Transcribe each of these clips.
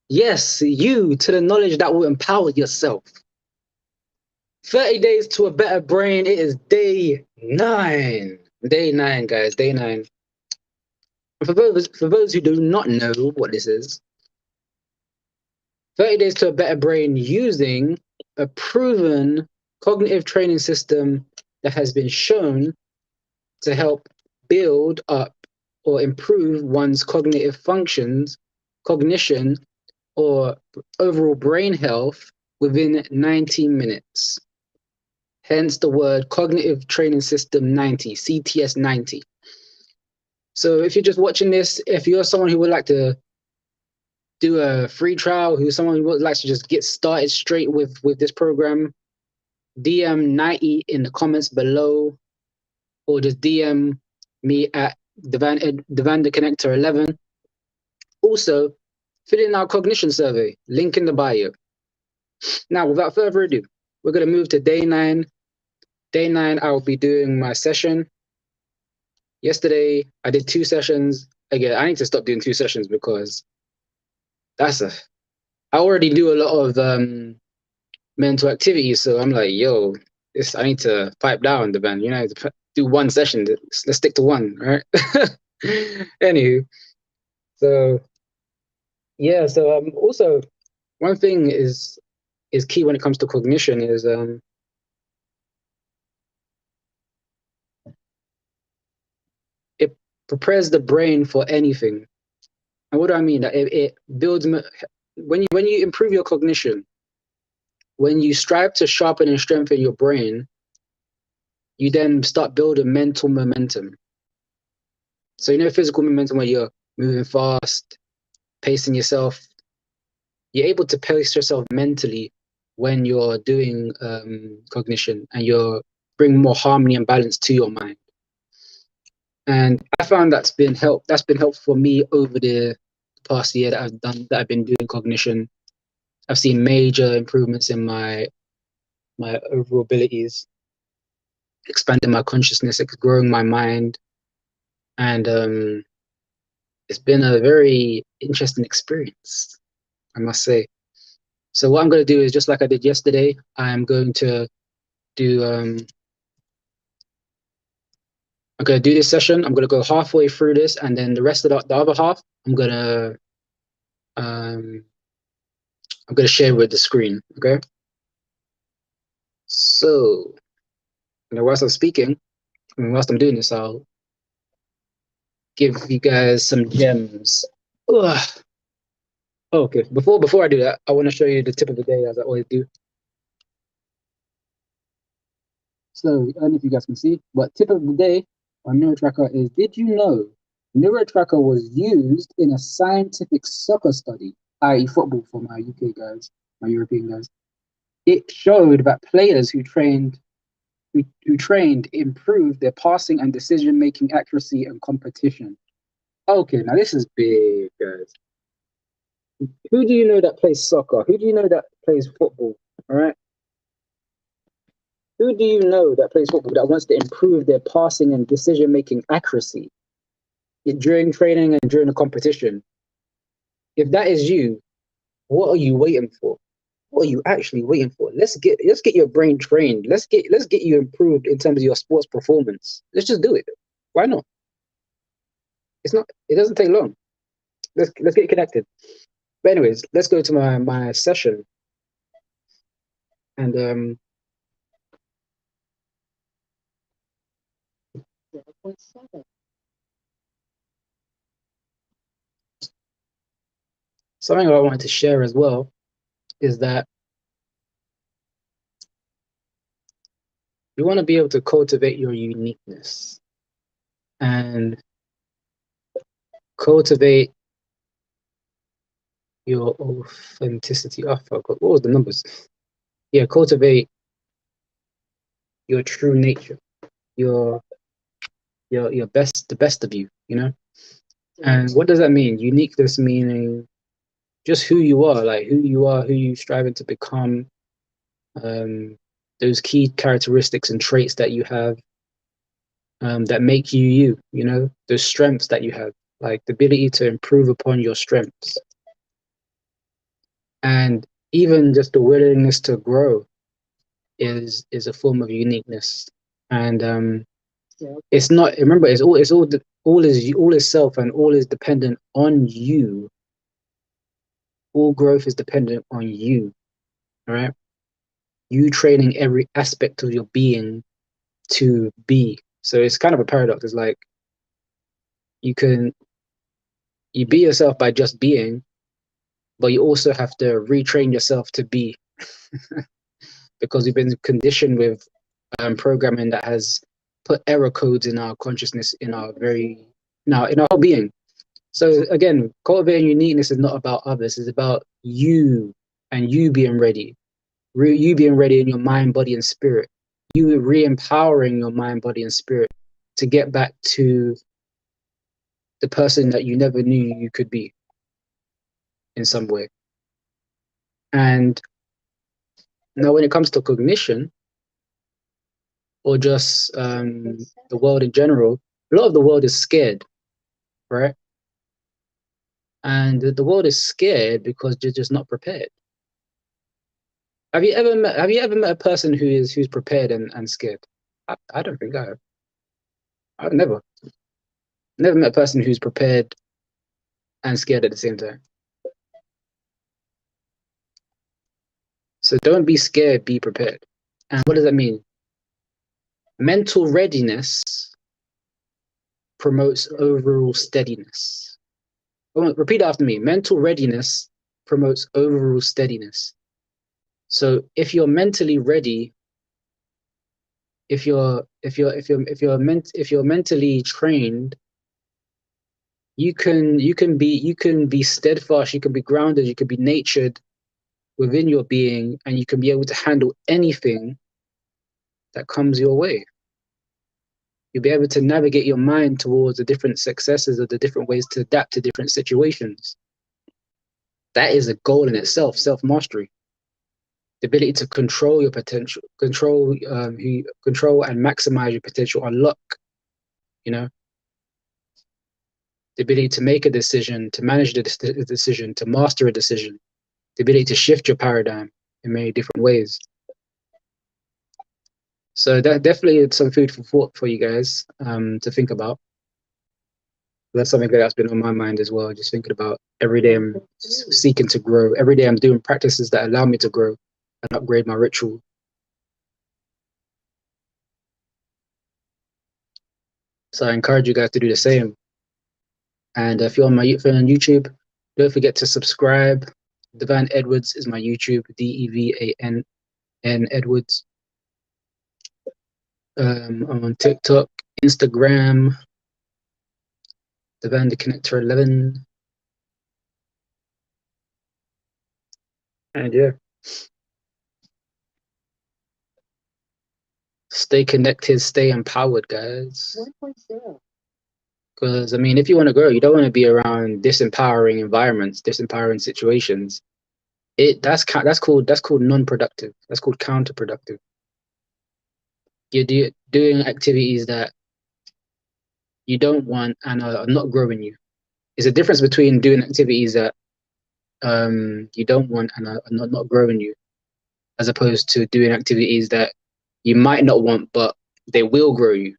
Yes, you to the knowledge that will empower yourself. 30 days to a better brain. It is day 9. Day 9, guys. Day 9. For those who do not know what this is, 30 days to a better brain using a proven cognitive training system that has been shown to help build up or improve one's cognitive functions, cognition, or overall brain health within 90 minutes. Hence the word Cognitive Training System 90, CTS 90. So if you're just watching this, if you're someone who would like to do a free trial, who's someone who would like to just get started straight with this program, DM 90 in the comments below, or just DM me at Devan the Connector 11. Also, fill in our cognition survey, link in the bio. Now, without further ado, we're going to move to day 9. Day 9, I will be doing my session. Yesterday, I did 2 sessions. Again, I need to stop doing 2 sessions because I already do a lot of mental activities. So I'm like, yo, I need to pipe down the band. To do 1 session. Let's stick to 1, all right? Anywho, so yeah. So also one thing is key when it comes to cognition is it prepares the brain for anything. And what do I mean? It builds when you improve your cognition, when you strive to sharpen and strengthen your brain, you then start building mental momentum. So physical momentum where you're moving fast, pacing yourself. You're able to pace yourself mentally when you're doing cognition, and you're bring more harmony and balance to your mind. And I found that's been helpful for me over the past year that I've been doing cognition. I've seen major improvements in my overall abilities, expanding my consciousness, growing my mind, and it's been a very interesting experience, I must say. So what I'm going to do is, just like I did yesterday, I'm going to do this session. I'm going to go halfway through this, and then the rest of the other half, I'm going to share with the screen. Okay. So, whilst I'm speaking, whilst I'm doing this, I'll give you guys some gems. Ugh. Okay. Before I do that, I want to show you the tip of the day, as I always do. So I don't know if you guys can see, but tip of the day on NeuroTracker is: did you know NeuroTracker was used in a scientific soccer study, i.e. football for my UK guys, my European guys? It showed that players who trained improved their passing and decision-making accuracy and competition. Okay, now this is big, guys. Who do you know that plays soccer? Who do you know that plays football? All right. Who do you know that plays football that wants to improve their passing and decision-making accuracy during training and during a competition? If that is you, what are you waiting for? What are you actually waiting for? Let's get your brain trained. Let's get you improved in terms of your sports performance. Let's just do it. Why not? It doesn't take long. Let's get connected. But anyways, let's go to my session. And something I wanted to share as well is that you want to be able to cultivate your uniqueness and cultivate your authenticity. Oh, I forgot. What was the numbers? Yeah, cultivate your true nature, your the best of you, And what does that mean? Uniqueness meaning just who you are, like who you striving to become, those key characteristics and traits that you have, that make you, those strengths that you have, like the ability to improve upon your strengths. And even just the willingness to grow is a form of uniqueness. And it's not, remember, all is self, and all is dependent on you. All growth is dependent on you. All right, you training every aspect of your being to be. So it's kind of a paradox. It's like you be yourself by just being, but you also have to retrain yourself to be, because we've been conditioned with programming that has put error codes in our consciousness, in our whole being. So again, cultivating uniqueness is not about others. It's about you, and you being ready. You being ready in your mind, body, and spirit. You re-empowering your mind, body, and spirit to get back to the person that you never knew you could be in some way. And now when it comes to cognition, or just the world in general, a lot of the world is scared, right? And the world is scared because they're just not prepared. Have you ever met a person who's prepared and scared? I don't think I have. I've never met a person who's prepared and scared at the same time. So don't be scared, be prepared. And what does that mean? Mental readiness promotes overall steadiness. Repeat after me. Mental readiness promotes overall steadiness. So if you're mentally ready, if you're mentally trained, you can be steadfast, you can be grounded, you can be natured within your being, and you can be able to handle anything that comes your way. You'll be able to navigate your mind towards the different successes or the different ways to adapt to different situations. That is a goal in itself, self-mastery. The ability to control your potential, control and maximize your potential, unlock, the ability to make a decision, to manage the decision, to master a decision, the ability to shift your paradigm in many different ways. So that definitely is some food for thought for you guys to think about. That's something that's been on my mind as well, just thinking about every day I'm seeking to grow. Every day I'm doing practices that allow me to grow and upgrade my ritual. So I encourage you guys to do the same. And if you're on YouTube, don't forget to subscribe. Devan Edwards is my YouTube, DEVANN Edwards. I'm on TikTok, Instagram, Devan the Connector 11. And yeah, stay connected, stay empowered, guys. 1.0. Because I mean, if you want to grow, you don't want to be around disempowering environments, disempowering situations. That's called non-productive. That's called counterproductive. You're doing activities that you don't want and are not growing you. There's a difference between doing activities that you don't want and are not growing you, as opposed to doing activities that you might not want, but they will grow you.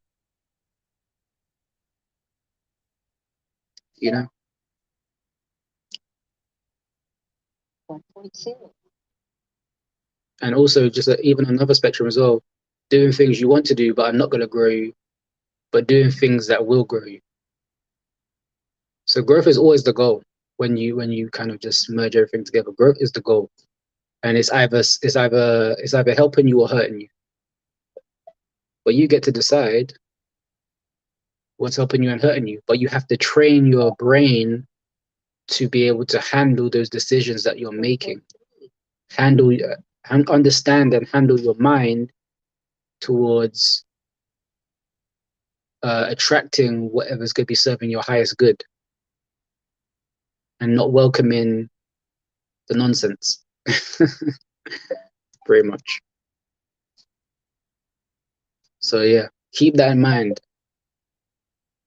You know? 1.0. And also, just even another spectrum as well, doing things you want to do but are not going to grow you, but doing things that will grow you. So growth is always the goal. When you kind of just merge everything together, growth is the goal, and it's either helping you or hurting you. But you get to decide what's helping you and hurting you. But you have to train your brain to be able to handle those decisions that you're making. Understand and handle your mind towards attracting whatever's going to be serving your highest good, and not welcoming the nonsense. Very much. So yeah, keep that in mind.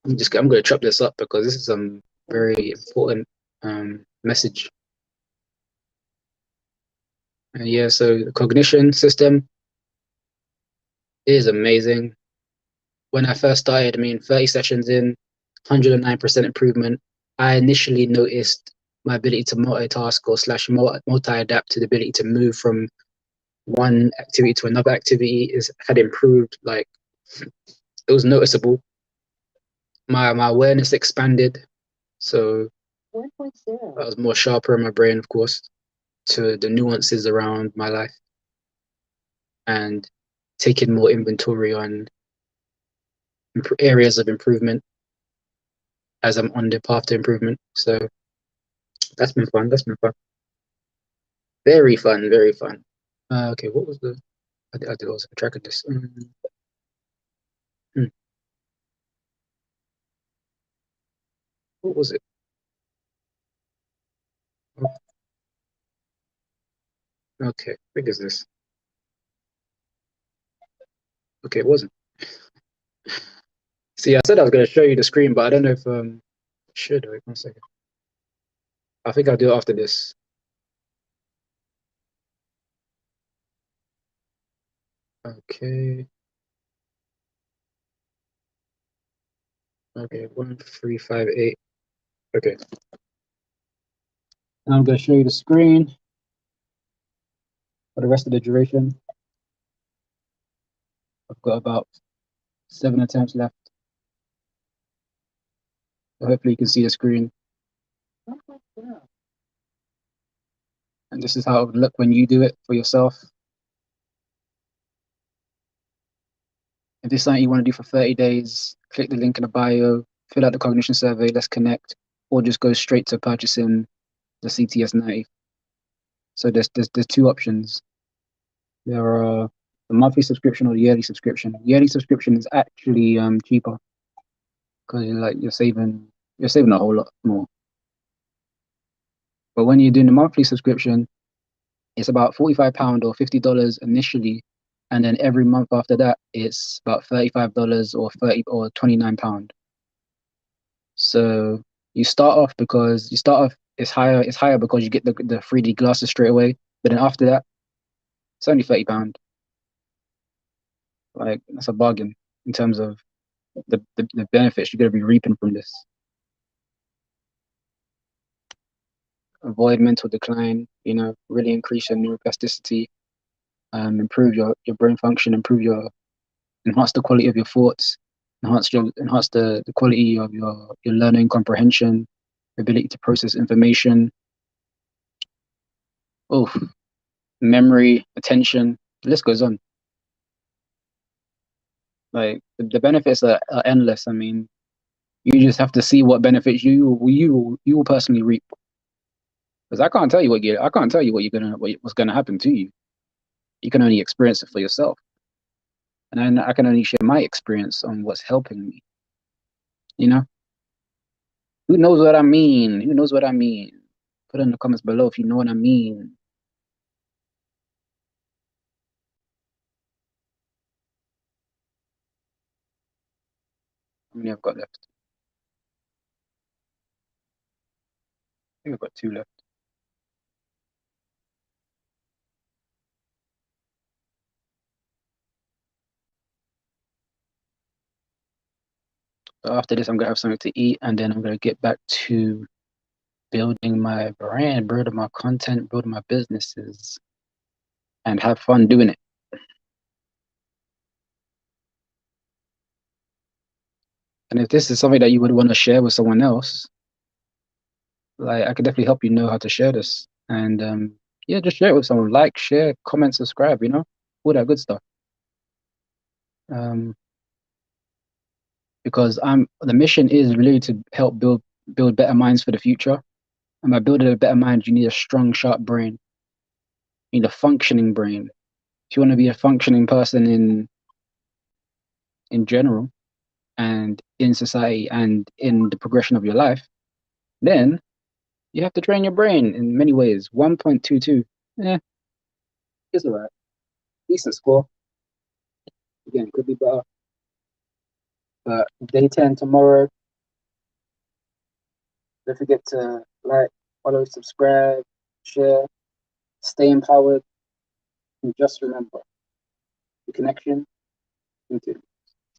I'm going to chop this up because this is some very important message. And yeah, so the cognition system is amazing. When I first started, I mean, 30 sessions in, 109% improvement. I initially noticed my ability to multitask or slash multi-adapt, to the ability to move from one activity to another activity is had improved. Like, it was noticeable. My awareness expanded, so I was more sharper in my brain, of course, to the nuances around my life, and taking more inventory on areas of improvement as I'm on the path to improvement. So that's been fun. That's been fun. Very fun. Very fun. Okay, what was the? I did also track of this. Hmm, what was it? Oh, okay, big is this? Okay, it wasn't. See, I said I was gonna show you the screen, but I don't know if should wait 1 second. I think I'll do it after this. Okay. Okay, 1358. Okay. Now I'm gonna show you the screen for the rest of the duration. I've got about 7 attempts left. So hopefully you can see the screen. And this is how it would look when you do it for yourself. If this is something you want to do for 30 days, click the link in the bio, fill out the cognition survey, let's connect, or just go straight to purchasing the CTS 90. So there's two options. There are the monthly subscription or the yearly subscription. Yearly subscription is actually cheaper because you're saving a whole lot more. But when you're doing the monthly subscription, it's about £45 or $50 initially, and then every month after that, it's about $35 or £29. So you start off it's higher because you get the 3D glasses straight away. But then after that, it's only £30. Like, that's a bargain in terms of the benefits you're gonna be reaping from this. Avoid mental decline, really increase your neuroplasticity, improve your brain function, enhance the quality of your thoughts, enhance the quality of your learning comprehension, ability to process information, oh, memory, attention. The list goes on. Like, the benefits are endless. I mean, you just have to see what benefits you will personally reap. Because I can't tell you what's gonna happen to you. You can only experience it for yourself. And I can only share my experience on what's helping me. You know, who knows what I mean? Who knows what I mean? Put in the comments below if you know what I mean. How many I've got left? I think I've got 2 left. So after this, I'm gonna have something to eat, and then I'm gonna get back to building my brand, building my content, building my businesses, and have fun doing it. And if this is something that you would want to share with someone else, like, I could definitely help you know how to share this. And yeah, just share it with someone. Like, share, comment, subscribe, all that good stuff. Because the mission is really to help build better minds for the future. And by building a better mind, you need a strong, sharp brain. You need a functioning brain. If you want to be a functioning person in general, and in society, and in the progression of your life, then you have to train your brain in many ways. 1.22, it's all right. Decent score. Again, could be better. But day 10 tomorrow. Don't forget to like, follow, subscribe, share, stay empowered. And just remember, the connection continues.